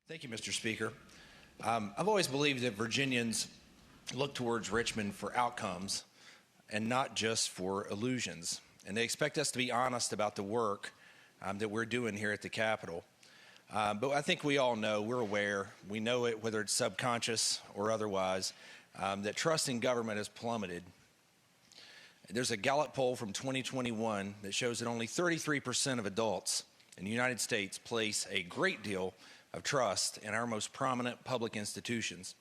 Thank you, Mr. Speaker. I've always believed that Virginians look towards Richmond for outcomes and not just for illusions. And they expect us to be honest about the work that we're doing here at the Capitol. But I think we all know, we're aware, we know it, whether it's subconscious or otherwise, that trust in government has plummeted. There's a Gallup poll from 2021 that shows that only 33% of adults in the United States place a great deal of trust in our most prominent public institutions.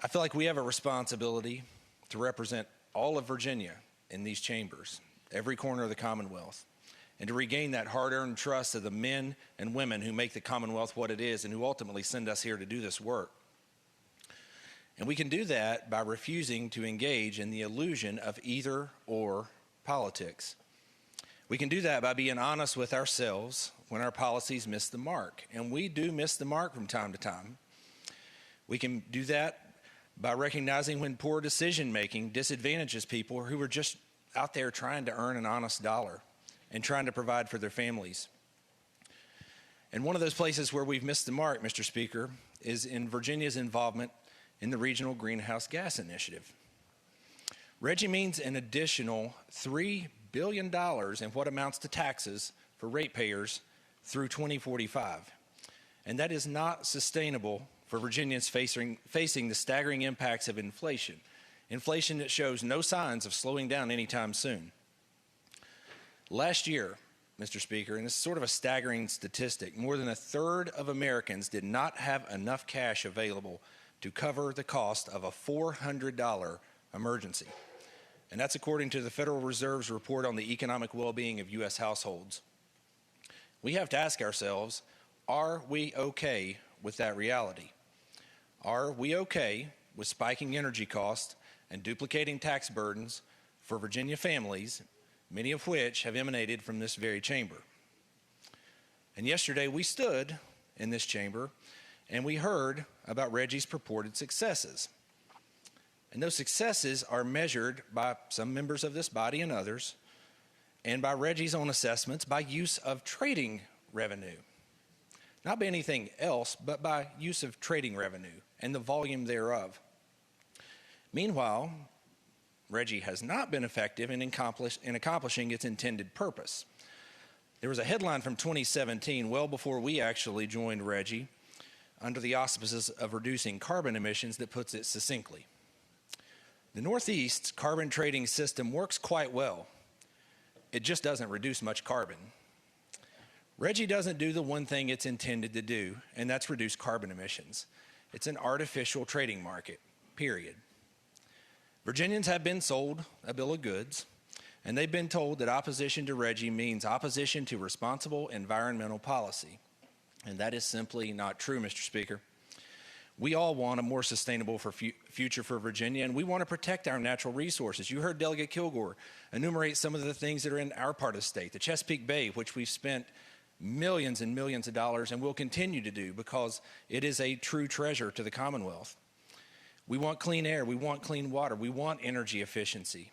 I feel like we have a responsibility to represent all of Virginia in these chambers, every corner of the Commonwealth, and to regain that hard-earned trust of the men and women who make the Commonwealth what it is and who ultimately send us here to do this work. And we can do that by refusing to engage in the illusion of either-or politics. We can do that by being honest with ourselves when our policies miss the mark, and we do miss the mark from time to time. We can do that by recognizing when poor decision-making disadvantages people who are just out there trying to earn an honest dollar and trying to provide for their families. And one of those places where we've missed the mark, Mr. Speaker, is in Virginia's involvement in the Regional Greenhouse Gas Initiative. RGGI means an additional $3 billion in what amounts to taxes for ratepayers through 2045. And that is not sustainable for Virginians facing the staggering impacts of inflation that shows no signs of slowing down anytime soon. Last year, Mr. Speaker, and this is sort of a staggering statistic, more than a third of Americans did not have enough cash available to cover the cost of a $400 emergency. And that's according to the Federal Reserve's report on the economic well-being of U.S. households. We have to ask ourselves, are we okay with that reality? Are we okay with spiking energy costs and duplicating tax burdens for Virginia families, many of which have emanated from this very chamber? And yesterday we stood in this chamber and we heard about RGGI's purported successes. And those successes are measured by some members of this body and others, and by RGGI's own assessments, by use of trading revenue. Not by anything else, but by use of trading revenue and the volume thereof. Meanwhile, RGGI has not been effective in accomplishing its intended purpose. There was a headline from 2017, well before we actually joined RGGI, under the auspices of reducing carbon emissions, that puts it succinctly. The Northeast's carbon trading system works quite well. It just doesn't reduce much carbon. RGGI doesn't do the one thing it's intended to do, and that's reduce carbon emissions. It's an artificial trading market, period. Virginians have been sold a bill of goods, and they've been told that opposition to RGGI means opposition to responsible environmental policy. And that is simply not true, Mr. Speaker. We all want a more sustainable future for Virginia, and we want to protect our natural resources. You heard Delegate Kilgore enumerate some of the things that are in our part of the state. The Chesapeake Bay, which we've spent millions and millions of dollars and will continue to do because it is a true treasure to the Commonwealth. We want clean air, we want clean water, we want energy efficiency.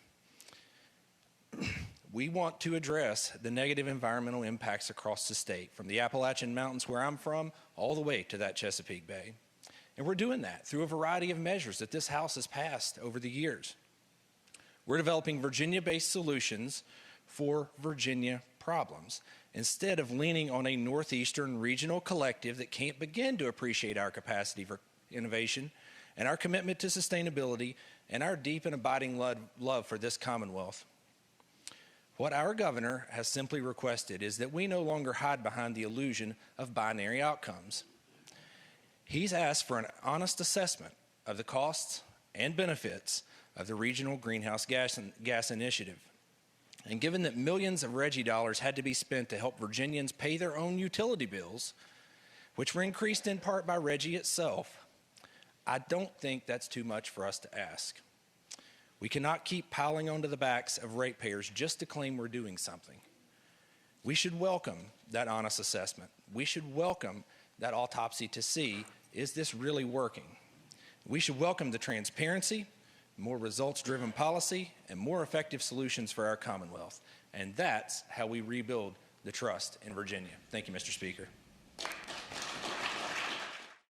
We want to address the negative environmental impacts across the state, from the Appalachian Mountains where I'm from, all the way to that Chesapeake Bay. And we're doing that through a variety of measures that this House has passed over the years. We're developing Virginia-based solutions for Virginia problems, instead of leaning on a Northeastern regional collective that can't begin to appreciate our capacity for innovation and our commitment to sustainability and our deep and abiding love for this Commonwealth. What our governor has simply requested is that we no longer hide behind the illusion of binary outcomes. He's asked for an honest assessment of the costs and benefits of the Regional Greenhouse Gas Initiative. And given that millions of RGGI dollars had to be spent to help Virginians pay their own utility bills, which were increased in part by RGGI itself, I don't think that's too much for us to ask. We cannot keep piling onto the backs of ratepayers just to claim we're doing something. We should welcome that honest assessment. We should welcome that autopsy to see, is this really working? We should welcome the transparency, more results-driven policy, and more effective solutions for our Commonwealth. And that's how we rebuild the trust in Virginia. Thank you, Mr. Speaker.